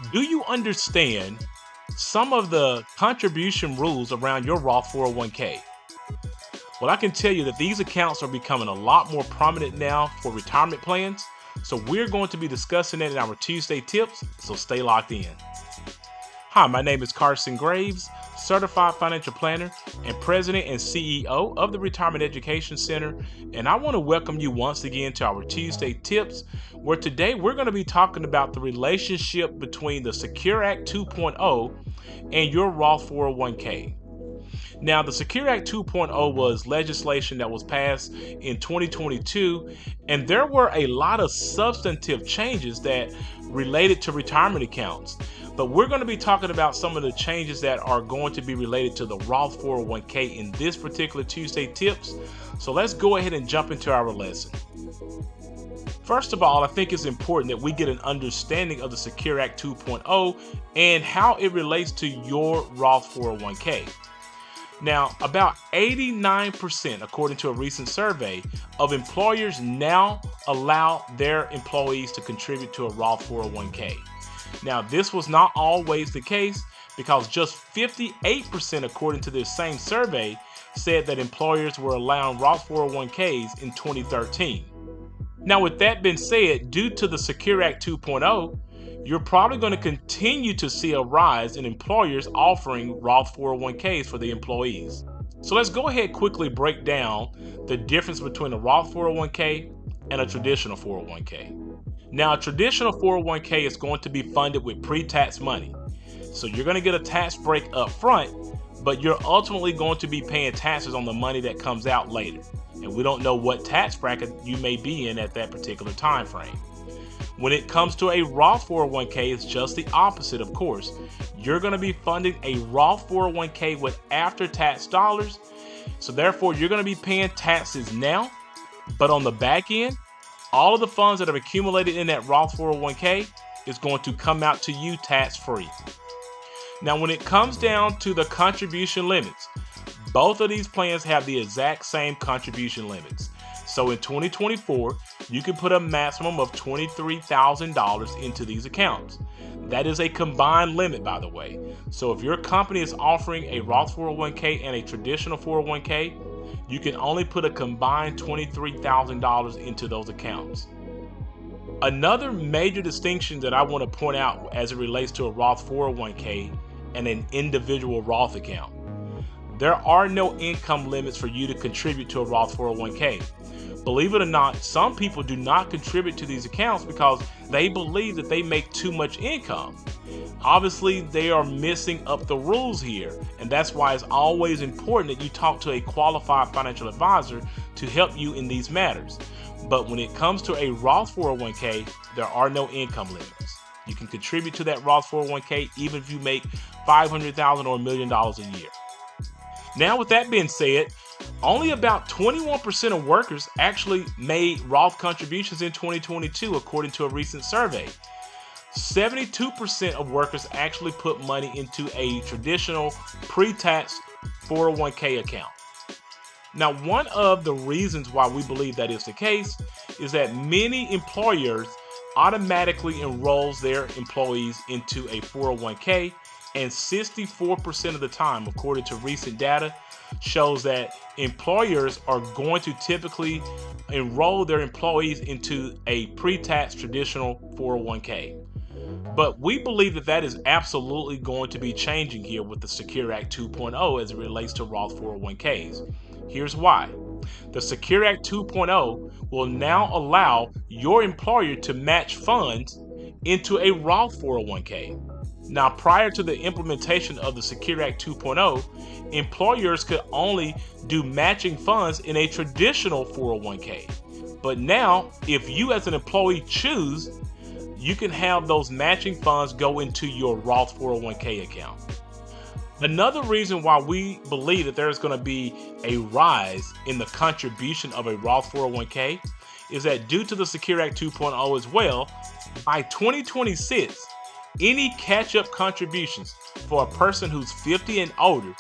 Do you understand some of the contribution rules around your Roth 401k? Well, I can tell you that these accounts are becoming a lot more prominent now for retirement plans. So we're going to be discussing it in our Tuesday tips, so stay locked in. Hi, my name is Carson Graves, certified financial planner and president and CEO of the Retirement Education Center. And I want to welcome you once again to our Tuesday tips, where today we're going to be talking about the relationship between the Secure Act 2.0 and your Roth 401k. Now, the Secure Act 2.0 was legislation that was passed in 2022, and there were a lot of substantive changes that related to retirement accounts. But we're going to be talking about some of the changes that are going to be related to the Roth 401k in this particular Tuesday tips. So let's go ahead and jump into our lesson. First of all, I think it's important that we get an understanding of the Secure Act 2.0 and how it relates to your Roth 401k. Now, about 89%, according to a recent survey, of employers now allow their employees to contribute to a Roth 401k. Now, this was not always the case because just 58%, according to this same survey, said that employers were allowing Roth 401ks in 2013. Now, with that being said, due to the Secure Act 2.0, you're probably going to continue to see a rise in employers offering Roth 401ks for the employees. So let's go ahead and quickly break down the difference between a Roth 401k and a traditional 401k. Now, a traditional 401k is going to be funded with pre-tax money. So you're going to get a tax break up front, but you're ultimately going to be paying taxes on the money that comes out later. And we don't know what tax bracket you may be in at that particular time frame. When it comes to a Roth 401k, it's just the opposite, of course. You're going to be funding a Roth 401k with after-tax dollars. So therefore, you're going to be paying taxes now, but on the back end, all of the funds that have accumulated in that Roth 401k is going to come out to you tax-free. Now, when it comes down to the contribution limits, both of these plans have the exact same contribution limits. So in 2024, you can put a maximum of $23,000 into these accounts. That is a combined limit, by the way. So if your company is offering a Roth 401k and a traditional 401k, you can only put a combined $23,000 into those accounts. Another major distinction that I want to point out as it relates to a Roth 401k and an individual Roth account. There are no income limits for you to contribute to a Roth 401k. Believe it or not, some people do not contribute to these accounts because they believe that they make too much income. Obviously, they are messing up the rules here, and that's why it's always important that you talk to a qualified financial advisor to help you in these matters. But when it comes to a Roth 401k, there are no income limits. You can contribute to that Roth 401k even if you make $500,000 or $1 million a year. Now, with that being said, only about 21% of workers actually made Roth contributions in 2022, according to a recent survey. 72% of workers actually put money into a traditional pre-tax 401k account. Now, one of the reasons why we believe that is the case is that many employers automatically enrolls their employees into a 401k, and 64% of the time, according to recent data, shows that employers are going to typically enroll their employees into a pre-tax traditional 401k. But we believe that that is absolutely going to be changing here with the Secure Act 2.0 as it relates to Roth 401ks. Here's why. The Secure Act 2.0 will now allow your employer to match funds into a Roth 401k. Now, prior to the implementation of the Secure Act 2.0, employers could only do matching funds in a traditional 401k. But now, if you as an employee choose, you can have those matching funds go into your Roth 401k account. Another reason why we believe that there's going to be a rise in the contribution of a Roth 401k is that due to the Secure Act 2.0 as well, by 2026, any catch-up contributions for a person who's 50 and older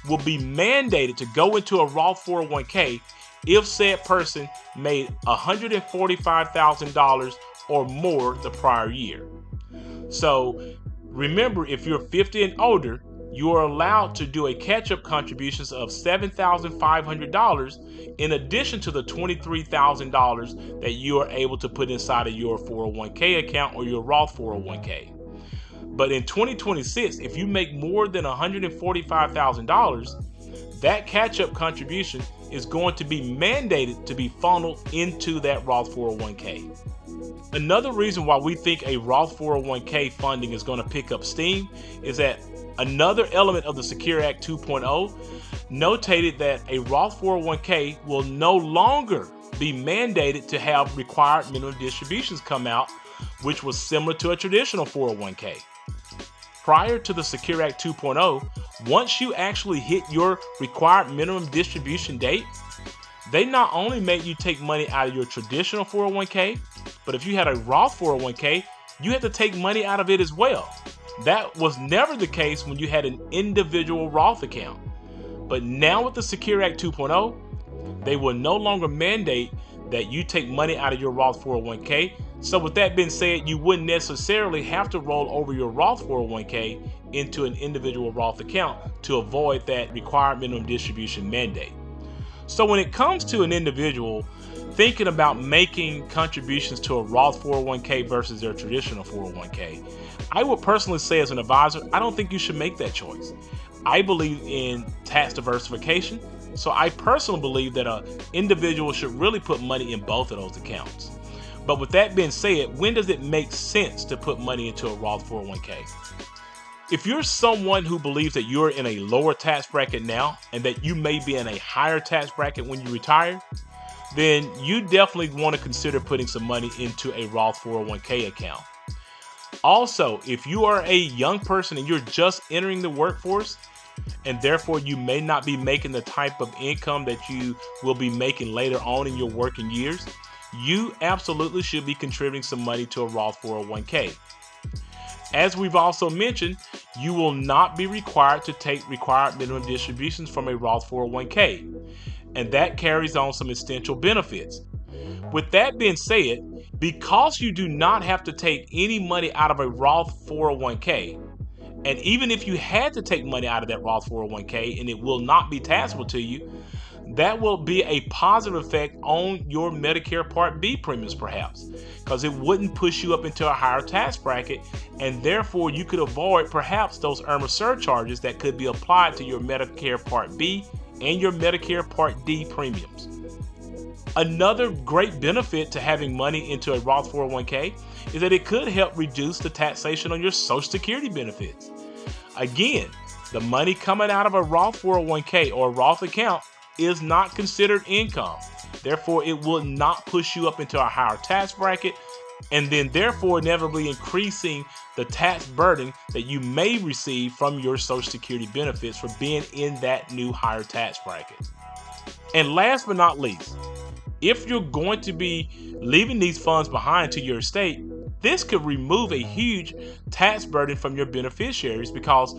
will be mandated to go into a Roth 401k if said person made $145,000 or more the prior year. So Remember, if you're 50 and older, you are allowed to do a catch-up contributions of $7,500 in addition to the $23,000 that you are able to put inside of your 401k account or your Roth 401k. But in 2026, if you make more than $145,000, that catch-up contribution is going to be mandated to be funneled into that Roth 401k. Another reason why we think a Roth 401k funding is going to pick up steam is that another element of the Secure Act 2.0 notated that a Roth 401k will no longer be mandated to have required minimum distributions come out, which was similar to a traditional 401k. Prior to the Secure Act 2.0, once you actually hit your required minimum distribution date, they not only make you take money out of your traditional 401k, but if you had a Roth 401k, you had to take money out of it as well. That was never the case when you had an individual Roth account. But now with the Secure Act 2.0, they will no longer mandate that you take money out of your Roth 401k. So with that being said, you wouldn't necessarily have to roll over your Roth 401k into an individual Roth account to avoid that required minimum distribution mandate. So when it comes to an individual thinking about making contributions to a Roth 401k versus their traditional 401k, I would personally say as an advisor, I don't think you should make that choice. I believe in tax diversification, so I personally believe that an individual should really put money in both of those accounts. But with that being said, when does it make sense to put money into a Roth 401k? If you're someone who believes that you're in a lower tax bracket now and that you may be in a higher tax bracket when you retire, then you definitely want to consider putting some money into a Roth 401k account. Also, if you are a young person and you're just entering the workforce, and therefore you may not be making the type of income that you will be making later on in your working years, you absolutely should be contributing some money to a Roth 401k. As we've also mentioned, you will not be required to take required minimum distributions from a Roth 401k, and that carries on some essential benefits. With that being said, because you do not have to take any money out of a Roth 401k, and even if you had to take money out of that Roth 401k and it will not be taxable to you, that will be a positive effect on your Medicare Part B premiums perhaps, because it wouldn't push you up into a higher tax bracket, and therefore you could avoid perhaps those IRMAA surcharges that could be applied to your Medicare Part B and your Medicare Part D premiums. Another great benefit to having money into a Roth 401k is that it could help reduce the taxation on your Social Security benefits. Again, the money coming out of a Roth 401k or a Roth account is not considered income. Therefore, it will not push you up into a higher tax bracket, and then therefore inevitably increasing the tax burden that you may receive from your Social Security benefits for being in that new higher tax bracket. And last but not least, if you're going to be leaving these funds behind to your estate, this could remove a huge tax burden from your beneficiaries, because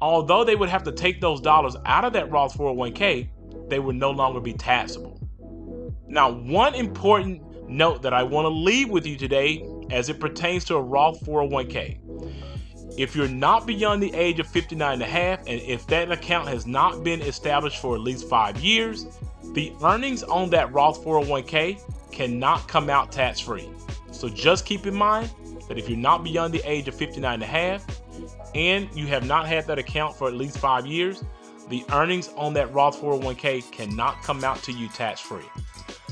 although they would have to take those dollars out of that Roth 401k, they would no longer be taxable. Now, one important note that I want to leave with you today as it pertains to a Roth 401k. If you're not beyond the age of 59 and a half, and if that account has not been established for at least 5 years, the earnings on that Roth 401k cannot come out tax-free. So just keep in mind that if you're not beyond the age of 59 and a half, and you have not had that account for at least 5 years, the earnings on that Roth 401k cannot come out to you tax-free.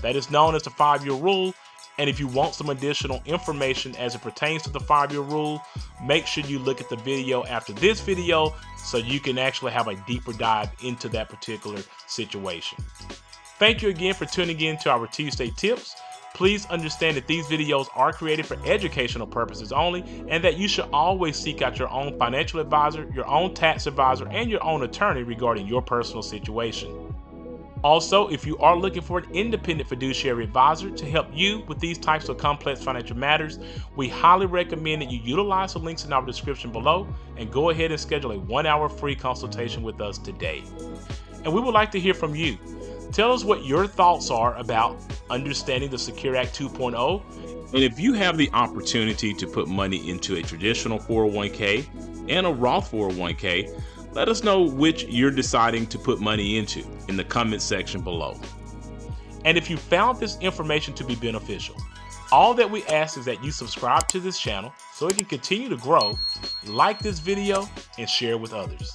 That is known as the 5-year rule. And if you want some additional information as it pertains to the 5-year rule, make sure you look at the video after this video so you can actually have a deeper dive into that particular situation. Thank you again for tuning in to our Tuesday tips. Please understand that these videos are created for educational purposes only, and that you should always seek out your own financial advisor, your own tax advisor, and your own attorney regarding your personal situation. Also, if you are looking for an independent fiduciary advisor to help you with these types of complex financial matters, we highly recommend that you utilize the links in our description below and go ahead and schedule a 1-hour free consultation with us today. And we would like to hear from you. Tell us what your thoughts are about understanding the Secure Act 2.0 And if you have the opportunity to put money into a traditional 401k and a Roth 401k, let us know which you're deciding to put money into in the comment section below. And if you found this information to be beneficial, all that we ask is that you subscribe to this channel so it can continue to grow, like this video, and share with others.